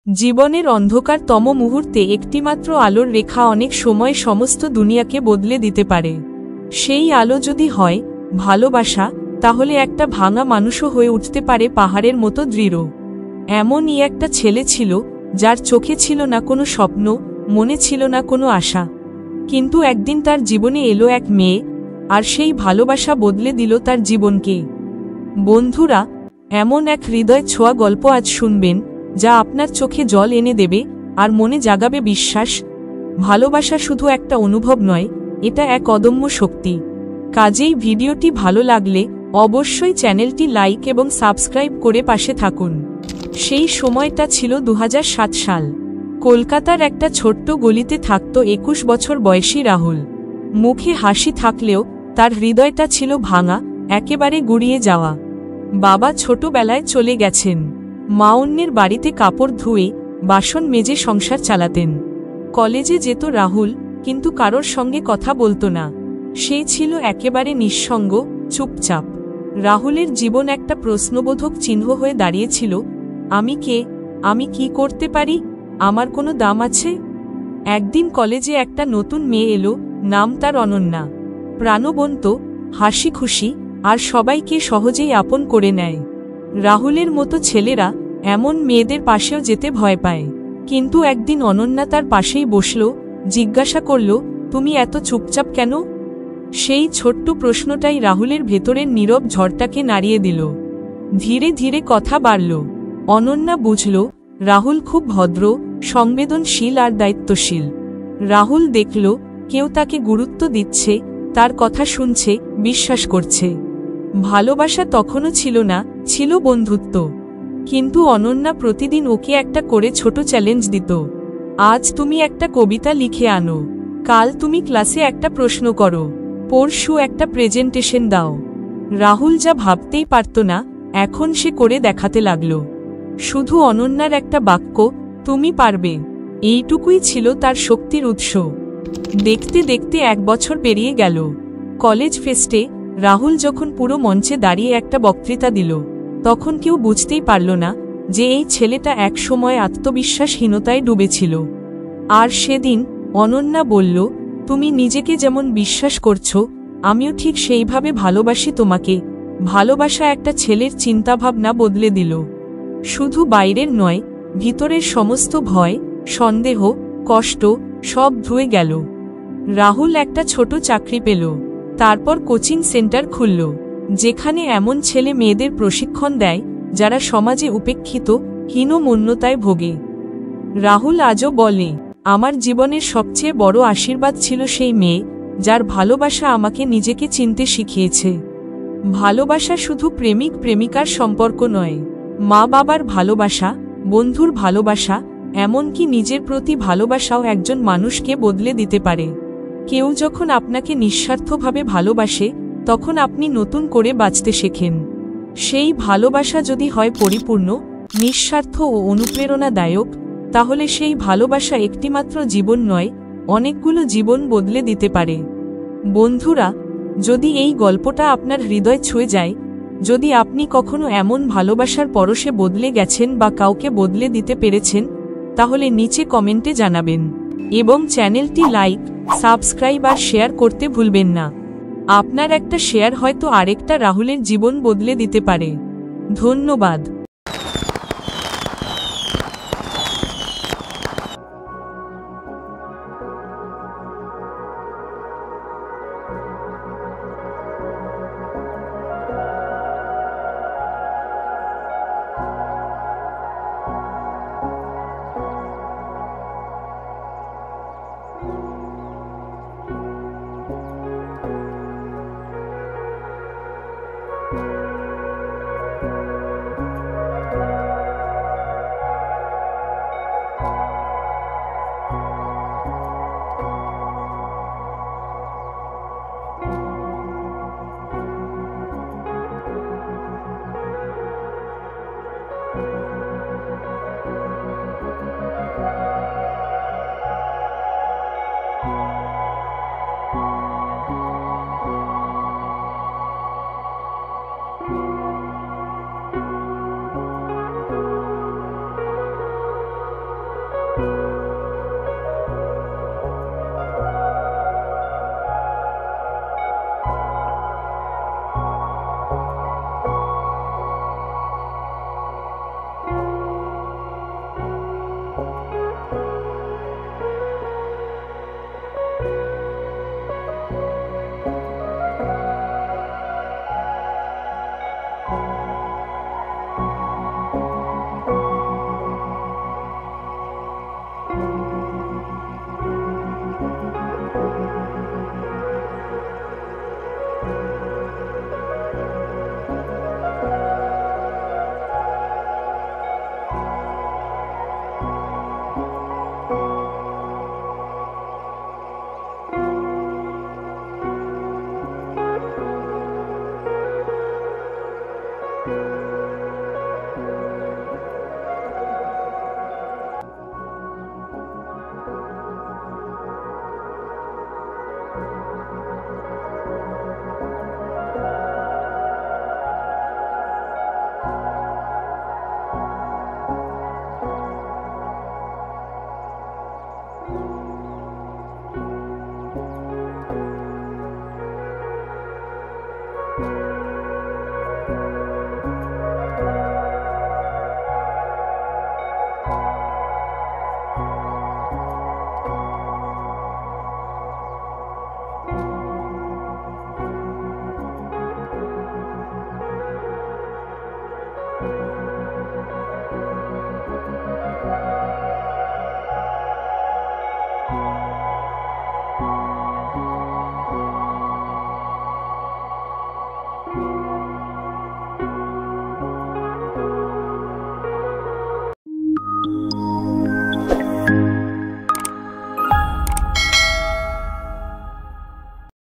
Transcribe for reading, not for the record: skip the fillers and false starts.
জীবনের অন্ধকারতম মুহূর্তে একটিমাত্র আলোর রেখা অনেক সময় সমস্ত দুনিয়াকে বদলে দিতে পারে। সেই আলো যদি হয় ভালোবাসা, তাহলে একটা ভাঙা মানুষও হয়ে উঠতে পারে পাহাড়ের মতো দৃঢ়। এমনই একটা ছেলে ছিল যার চোখে ছিল না কোনো স্বপ্ন, মনে ছিল না কোনো আশা। কিন্তু একদিন তার জীবনে এলো এক মেয়ে, আর সেই ভালোবাসা বদলে দিল তার জীবনকে। বন্ধুরা, এমন এক হৃদয় ছোঁয়া গল্প আজ শুনবেন, যা আপনার চোখে জল এনে দেবে আর মনে জাগাবে বিশ্বাস। ভালোবাসা শুধু একটা অনুভব নয়, এটা এক অদম্য শক্তি। কাজেই ভিডিওটি ভালো লাগলে অবশ্যই চ্যানেলটি লাইক এবং সাবস্ক্রাইব করে পাশে থাকুন। সেই সময়টা ছিল 2007 সাল। কলকাতার একটা ছোট্ট গলিতে থাকত 21 বছর বয়সী রাহুল। মুখে হাসি থাকলেও তার হৃদয়টা ছিল ভাঙা, একেবারে গুড়িয়ে যাওয়া। বাবা ছোটবেলায় চলে গেছেন, মা অন্যের বাড়িতে কাপড় ধুয়ে বাসন মেজে সংসার চালাতেন। কলেজে যেত রাহুল, কিন্তু কারোর সঙ্গে কথা বলতো না। সে ছিল একেবারে নিঃসঙ্গ, চুপচাপ। রাহুলের জীবন একটা প্রশ্নবোধক চিহ্ন হয়ে দাঁড়িয়েছিল। আমি কে? আমি কি করতে পারি? আমার কোনো দাম আছে? একদিন কলেজে একটা নতুন মেয়ে এলো, নাম তার অনন্যা। প্রাণবন্ত, হাসি খুশি, আর সবাইকে সহজেই আপন করে নেয়। রাহুলের মতো ছেলেরা এমন মেয়েদের পাশেও যেতে ভয় পায়। কিন্তু একদিন অনন্যা তার পাশেই বসল, জিজ্ঞাসা করল, তুমি এত চুপচাপ কেন? সেই ছোট্ট প্রশ্নটাই রাহুলের ভেতরের নীরব ঝড়টাকে নাড়িয়ে দিল। ধীরে ধীরে কথা বাড়ল। অনন্যা বুঝল রাহুল খুব ভদ্র, সংবেদনশীল আর দায়িত্বশীল। রাহুল দেখল কেউ তাকে গুরুত্ব দিচ্ছে, তার কথা শুনছে, বিশ্বাস করছে। ভালোবাসা তখনও ছিল না, ছিল বন্ধুত্ব। কিন্তু অনন্যা প্রতিদিন ওকে একটা করে ছোট চ্যালেঞ্জ দিত। আজ তুমি একটা কবিতা লিখে আনো, কাল তুমি ক্লাসে একটা প্রশ্ন করো, পরশু একটা প্রেজেন্টেশন দাও। রাহুল যা ভাবতেই পারত না, এখন সে করে দেখাতে লাগল। শুধু অনন্যার একটা বাক্য, তুমি পারবে, এইটুকুই ছিল তার শক্তির উৎস। দেখতে দেখতে 1 বছর পেরিয়ে গেল। কলেজ ফেস্টে রাহুল যখন পুরো মঞ্চে দাঁড়িয়ে একটা বক্তৃতা দিল, তখন কেউ বুঝতেই পারল না যে এই ছেলেটা এক সময় আত্মবিশ্বাসহীনতায় ডুবেছিল। আর সেদিন অনন্যা বলল, তুমি নিজেকে যেমন বিশ্বাস করছো, আমিও ঠিক সেইভাবে ভালোবাসি তোমাকে। ভালোবাসা একটা ছেলের চিন্তাভাবনা বদলে দিল। শুধু বাইরের নয়, ভিতরের সমস্ত ভয়, সন্দেহ, কষ্ট সব ধুয়ে গেল। রাহুল একটা ছোট চাকরি পেল, তারপর কোচিং সেন্টার খুলল, যেখানে এমন ছেলে মেয়েদের প্রশিক্ষণ দেয় যারা সমাজে উপেক্ষিত, হীনমন্যতায় ভোগে। রাহুল আজও বলে, আমার জীবনের সবচেয়ে বড় আশীর্বাদ ছিল সেই মেয়ে, যার ভালোবাসা আমাকে নিজেকে চিনতে শিখিয়েছে। ভালোবাসা শুধু প্রেমিক প্রেমিকার সম্পর্ক নয়, মা বাবার ভালোবাসা, বন্ধুর ভালোবাসা, এমনকি নিজের প্রতি ভালোবাসাও একজন মানুষকে বদলে দিতে পারে। কেউ যখন আপনাকে নিঃস্বার্থভাবে ভালোবাসে, তখন আপনি নতুন করে বাঁচতে শেখেন। সেই ভালোবাসা যদি হয় পরিপূর্ণ, নিঃস্বার্থ ও অনুপ্রেরণাদায়ক, তাহলে সেই ভালোবাসা একটিমাত্র জীবন নয়, অনেকগুলো জীবন বদলে দিতে পারে। বন্ধুরা, যদি এই গল্পটা আপনার হৃদয় ছুঁয়ে যায়, যদি আপনি কখনো এমন ভালোবাসার পরশে বদলে গেছেন বা কাউকে বদলে দিতে পেরেছেন, তাহলে নিচে কমেন্টে জানাবেন। এবং চ্যানেলটি লাইক, সাবস্ক্রাইব আর শেয়ার করতে ভুলবেন না। আপনার একটা শেয়ার হয়তো আরেকটা রাহুলের জীবন বদলে দিতে পারে। ধন্যবাদ। you